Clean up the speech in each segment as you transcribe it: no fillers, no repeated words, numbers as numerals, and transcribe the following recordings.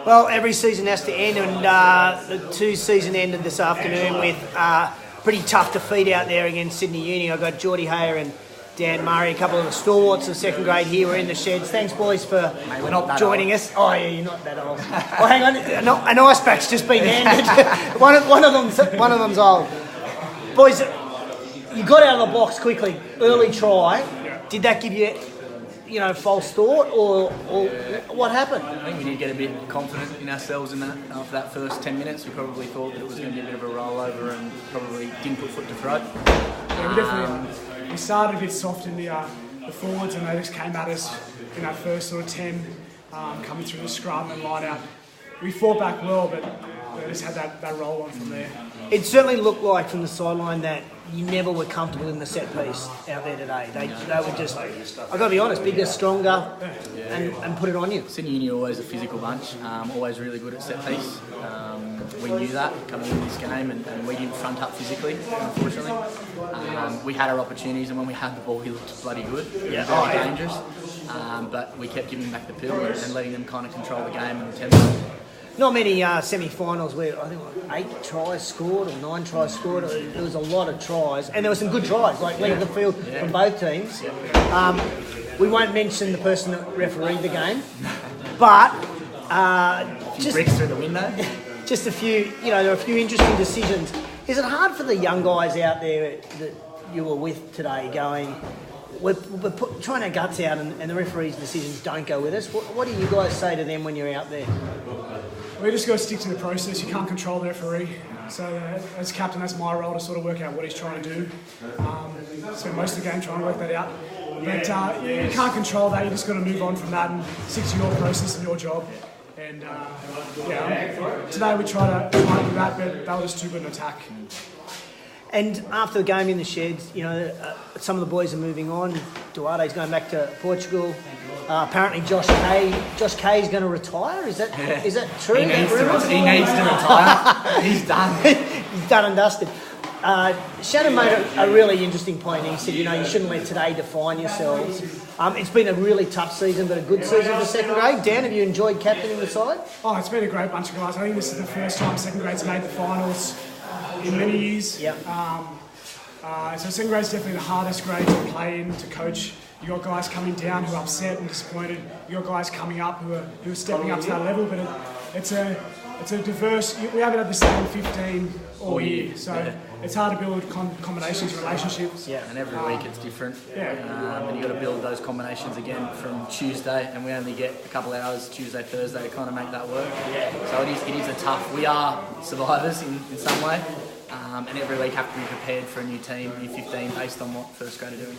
Well, every season has to end, and the two-season ended this afternoon with pretty tough defeat out there against Sydney Uni. I got Jordy and Dan Murray, a couple of the stalwarts of second grade here. We're in the sheds. Thanks, boys, for joining us. Oh, yeah, you're not that old. Well, hang on, an ice pack's just been handed. one of them's old. Boys, you got out of the blocks quickly. Early try. Did that give you, false thought, or what happened? I think we did get a bit confident in ourselves in that. After that first 10 minutes, we probably thought that it was going to be a bit of a rollover and probably didn't put foot to throat. Yeah, we definitely. We started a bit soft in the forwards, and they just came at us in that first sort of 10, coming through the scrum and line out. We fought back well, but they just had that roll on from there. It certainly looked like from the sideline that you never were comfortable in the set piece out there today. They were just, I've got to be honest, bigger, stronger, and put it on you. Sydney Uni are always a physical bunch, always really good at set piece. We knew that coming into this game, and we didn't front up physically, unfortunately. We had our opportunities, and when we had the ball, he looked bloody good. Very dangerous. But we kept giving back the pill and letting them kind of control the game and the tempo. Not many semi-finals where I think 8 tries scored or 9 tries scored. There was a lot of tries, and there were some good tries, like length of the field from both teams. We won't mention the person that refereed the game, but just bricks through the window. Just a few, there are a few interesting decisions. Is it hard for the young guys out there that you were with today going, we're trying our guts out and the referee's decisions don't go with us? What do you guys say to them when you're out there? We just got to stick to the process. You can't control the referee. So as captain, that's my role to sort of work out what he's trying to do. Spend most of the game trying to work that out. But you can't control that. You just got to move on from that and stick to your process and your job. And today we tried to do that, but that was just too good an attack. And after the game in the sheds, some of the boys are moving on. Duarte's going back to Portugal. Apparently Josh Kay is going to retire. Is that true? He needs to retire. He's done. He's done and dusted. Shannon made a really interesting point. He said, you shouldn't let today define yourselves. It's been a really tough season, but a good season for second grade. Dan, have you enjoyed captaining the side? Oh, it's been a great bunch of guys. I think this is the first time second grade's made the finals in many years. Yep. So second grade's definitely the hardest grade to play in, to coach. You got guys coming down who are upset and disappointed. You got guys coming up who are stepping up to that level. But it's a diverse. We haven't had the same 15 all year, so it's hard to build combinations, relationships. Yeah, and every week it's different. And you got to build those combinations again from Tuesday, and we only get a couple of hours Tuesday, Thursday to kind of make that work. So it is a tough. We are survivors in some way. And every week have to be prepared for a new team, new 15, based on what first grade are doing.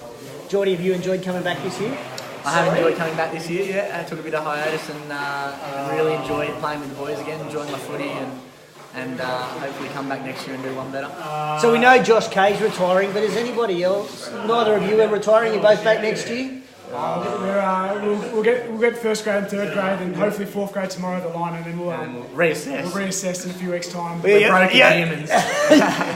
Jordy, have you enjoyed coming back this year? I have enjoyed coming back this year, I took a bit of hiatus and really enjoyed playing with the boys again, enjoying my footy and hopefully come back next year and do one better. So we know Josh Kay's retiring, but is anybody else? Neither of you are retiring, you're both back next year? We'll get first grade and third grade, and hopefully fourth grade tomorrow at the line, and then we'll reassess. We'll reassess in a few weeks' time. We're broken humans.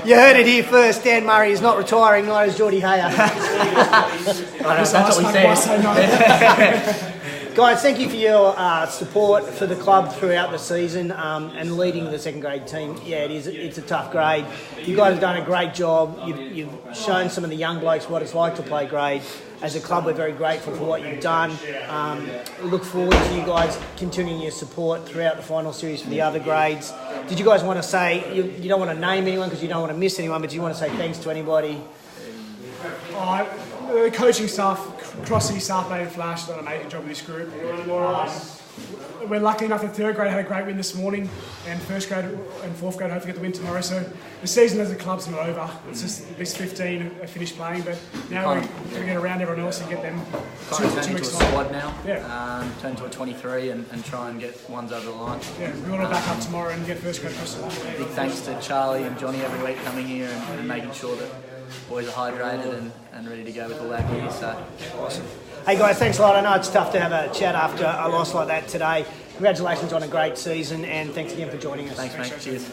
You heard it here first. Dan Murray is not retiring, neither is Jordy Hayer. That's what we said. Guys, thank you for your support for the club throughout the season and leading the second grade team. Yeah, it's a tough grade. You guys have done a great job. You've shown some of the young blokes what it's like to play grade. As a club, we're very grateful for what you've done. We look forward to you guys continuing your support throughout the final series for the other grades. Did you guys want to say, you don't want to name anyone because you don't want to miss anyone, but do you want to say thanks to anybody? The coaching staff, Crossy, South Bay and Flash have done an amazing job with this group. We're lucky enough that third grade had a great win this morning, and first grade and fourth grade hopefully get the win tomorrow. So the season as a club's not over. It's just this 15 are finished playing, but now we're going to get around everyone else and get them turn into a squad now. Turn to a 23 and try and get ones over the line. We want to back up tomorrow and get first grade across the line. Big thanks to Charlie and Johnny every week coming here and making sure that boys are hydrated and ready to go with all our gear. So awesome. Hey guys, thanks a lot. I know it's tough to have a chat after a loss like that today. Congratulations on a great season, and thanks again for joining us. Thanks, mate. Cheers.